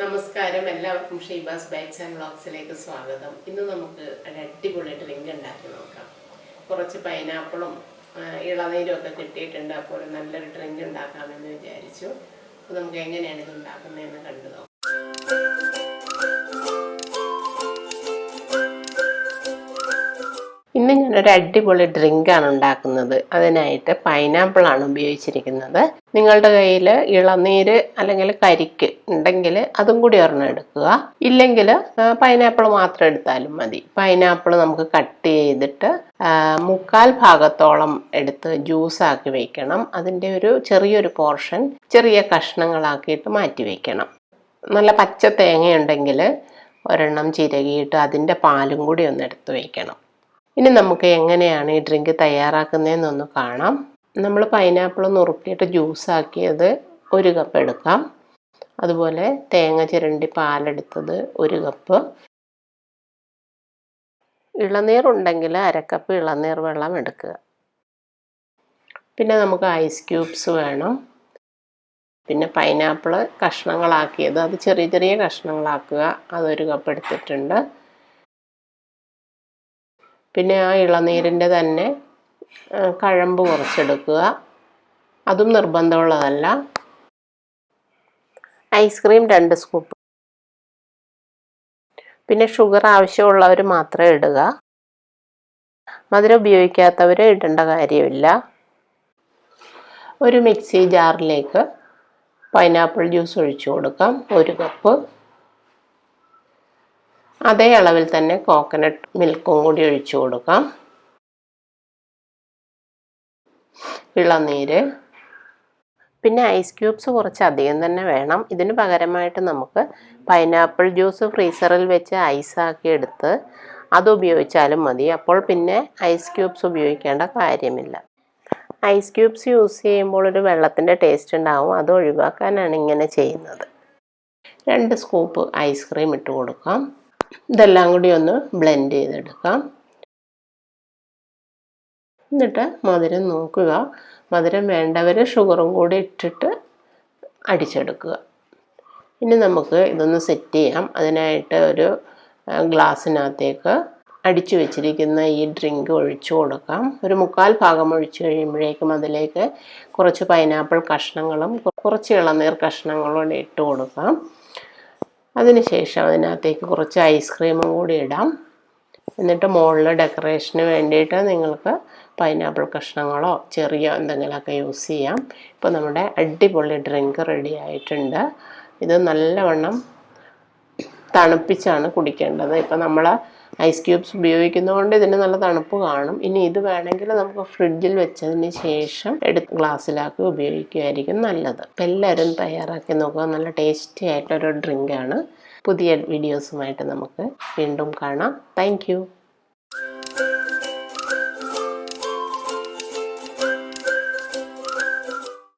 നമസ്കാരം, എല്ലാവർക്കും Sheeba's bytes and വ്ലോഗ്സിലേക്ക് സ്വാഗതം. ഇന്ന് നമുക്ക് ഒരു അടിപൊളി ഡ്രിങ്ക് ഉണ്ടാക്കി നോക്കാം. കുറച്ച് പൈനാപ്പിളും ഇളനീരും ഒക്കെ കിട്ടിയിട്ടുണ്ട്. അപ്പോൾ നല്ലൊരു ഡ്രിങ്ക് ഉണ്ടാക്കാമെന്ന് വിചാരിച്ചു. അപ്പോൾ നമുക്ക് എങ്ങനെയാണ് ഇത് ഉണ്ടാക്കുന്നതെന്ന് കണ്ടു നോക്കാം. ഇന്ന് ഞാനൊരു അടിപൊളി ഡ്രിങ്കാണ് ഉണ്ടാക്കുന്നത്. അതിനായിട്ട് പൈനാപ്പിളാണ് ഉപയോഗിച്ചിരിക്കുന്നത്. നിങ്ങളുടെ കയ്യിൽ ഇളനീര് അല്ലെങ്കിൽ കരിക്ക് ഉണ്ടെങ്കിൽ അതും കൂടി ഒരെണ്ണം എടുക്കുക. ഇല്ലെങ്കിൽ പൈനാപ്പിൾ മാത്രം എടുത്താലും മതി. പൈനാപ്പിൾ നമുക്ക് കട്ട് ചെയ്തിട്ട് 1/4 ഭാഗത്തോളം എടുത്ത് ജ്യൂസാക്കി വെക്കണം. അതിൻ്റെ ഒരു ചെറിയൊരു പോർഷൻ ചെറിയ കഷ്ണങ്ങളാക്കിയിട്ട് മാറ്റി വെക്കണം. നല്ല പച്ച തേങ്ങയുണ്ടെങ്കിൽ ഒരെണ്ണം ചിരകിയിട്ട് അതിൻ്റെ പാലും കൂടി ഒന്ന് എടുത്ത് വയ്ക്കണം. ഇനി നമുക്ക് എങ്ങനെയാണ് ഈ ഡ്രിങ്ക് തയ്യാറാക്കുന്നതെന്നൊന്ന് കാണാം. നമ്മൾ പൈനാപ്പിൾ നുറുക്കിയിട്ട് ജ്യൂസാക്കിയത് 1 കപ്പ് എടുക്കാം. അതുപോലെ തേങ്ങ ചിരണ്ടി പാലെടുത്തത് 1 കപ്പ്. ഇളനീറുണ്ടെങ്കിൽ 1/2 കപ്പ് ഇളനീർ വെള്ളം എടുക്കുക. പിന്നെ നമുക്ക് ഐസ് ക്യൂബ്സ് വേണം. പിന്നെ പൈനാപ്പിൾ കഷ്ണങ്ങളാക്കിയത്, അത് ചെറിയ ചെറിയ കഷ്ണങ്ങളാക്കുക, അത് 1 കപ്പ് എടുത്തിട്ടുണ്ട്. പിന്നെ ആ ഇളനീരിൻ്റെ തന്നെ കഴമ്പ് കുറച്ചെടുക്കുക, അതും നിർബന്ധമുള്ളതല്ല. Ice cream 2 scoop. പിന്നെ ഷുഗർ ആവശ്യമുള്ളവർ മാത്രമേ ഇടുക. മധുരം ഉപയോഗിക്കാത്തവർ ഇടേണ്ട കാര്യമില്ല. ഒരു മിക്സി ജാറിലേക്ക് പൈനാപ്പിൾ ജ്യൂസ് ഒഴിച്ചു കൊടുക്കാം, 1 കപ്പ്. അതേ അളവിൽ തന്നെ കോക്കനട്ട് മിൽക്കും കൂടി ഒഴിച്ചു കൊടുക്കാം. ഇളനീര്, പിന്നെ ഐസ് ക്യൂബ്സ് കുറച്ച് അധികം തന്നെ വേണം. ഇതിന് പകരമായിട്ട് നമുക്ക് പൈനാപ്പിൾ ജ്യൂസ് ഫ്രീസറിൽ വെച്ച് ഐസാക്കി എടുത്ത് അത് ഉപയോഗിച്ചാലും മതി. അപ്പോൾ പിന്നെ ഐസ് ക്യൂബ്സ് ഉപയോഗിക്കേണ്ട കാര്യമില്ല. ഐസ് ക്യൂബ്സ് യൂസ് ചെയ്യുമ്പോൾ ഒരു വെള്ളത്തിൻ്റെ ടേസ്റ്റ് ഉണ്ടാവും. അത് ഒഴിവാക്കാനാണ് ഇങ്ങനെ ചെയ്യുന്നത്. 2 സ്കൂപ്പ് ഐസ്ക്രീം ഇട്ട് കൊടുക്കാം. ഇതെല്ലാം കൂടി ഒന്ന് ബ്ലെൻഡ് ചെയ്തെടുക്കാം. എന്നിട്ട് മധുരം നോക്കുക. മധുരം വേണ്ടവർ ഷുഗറും കൂടി ഇട്ടിട്ട് അടിച്ചെടുക്കുക. ഇനി നമുക്ക് ഇതൊന്ന് സെറ്റ് ചെയ്യാം. അതിനായിട്ട് ഒരു ഗ്ലാസ്സിനകത്തേക്ക് അടിച്ചു വെച്ചിരിക്കുന്ന ഈ ഡ്രിങ്ക് ഒഴിച്ചു കൊടുക്കാം. ഒരു 1/4 ഭാഗം ഒഴിച്ചു കഴിയുമ്പോഴേക്കും അതിലേക്ക് കുറച്ച് പൈനാപ്പിൾ കഷ്ണങ്ങളും കുറച്ച് ഇളനീർ കഷ്ണങ്ങളും ഇട്ട് കൊടുക്കാം. അതിനുശേഷം അതിനകത്തേക്ക് കുറച്ച് ഐസ്ക്രീമും കൂടി ഇടാം. എന്നിട്ട് മുകളിൽ ഡെക്കറേഷന് വേണ്ടിയിട്ട് നിങ്ങൾക്ക് പൈനാപ്പിൾ കഷ്ണങ്ങളോ ചെറിയ എന്തെങ്കിലുമൊക്കെ യൂസ് ചെയ്യാം. ഇപ്പോൾ നമ്മുടെ അടിപൊളി ഡ്രിങ്ക് റെഡി ആയിട്ടുണ്ട്. ഇത് നല്ലവണ്ണം തണുപ്പിച്ചാണ് കുടിക്കേണ്ടത്. ഇപ്പോൾ നമ്മൾ ഐസ് ക്യൂബ്സ് ഉപയോഗിക്കുന്നതുകൊണ്ട് ഇതിന് നല്ല തണുപ്പ് കാണും. ഇനി ഇത് വേണമെങ്കിൽ നമുക്ക് ഫ്രിഡ്ജിൽ വെച്ചതിന് ശേഷം എടുത്ത് ഗ്ലാസ്സിലാക്കി ഉപയോഗിക്കുകയായിരിക്കും നല്ലത്. അപ്പോൾ എല്ലാവരും തയ്യാറാക്കി നോക്കുക. നല്ല ടേസ്റ്റി ആയിട്ടൊരു ഡ്രിങ്കാണ്. പുതിയ വീഡിയോസുമായിട്ട് നമുക്ക് വീണ്ടും കാണാം. താങ്ക്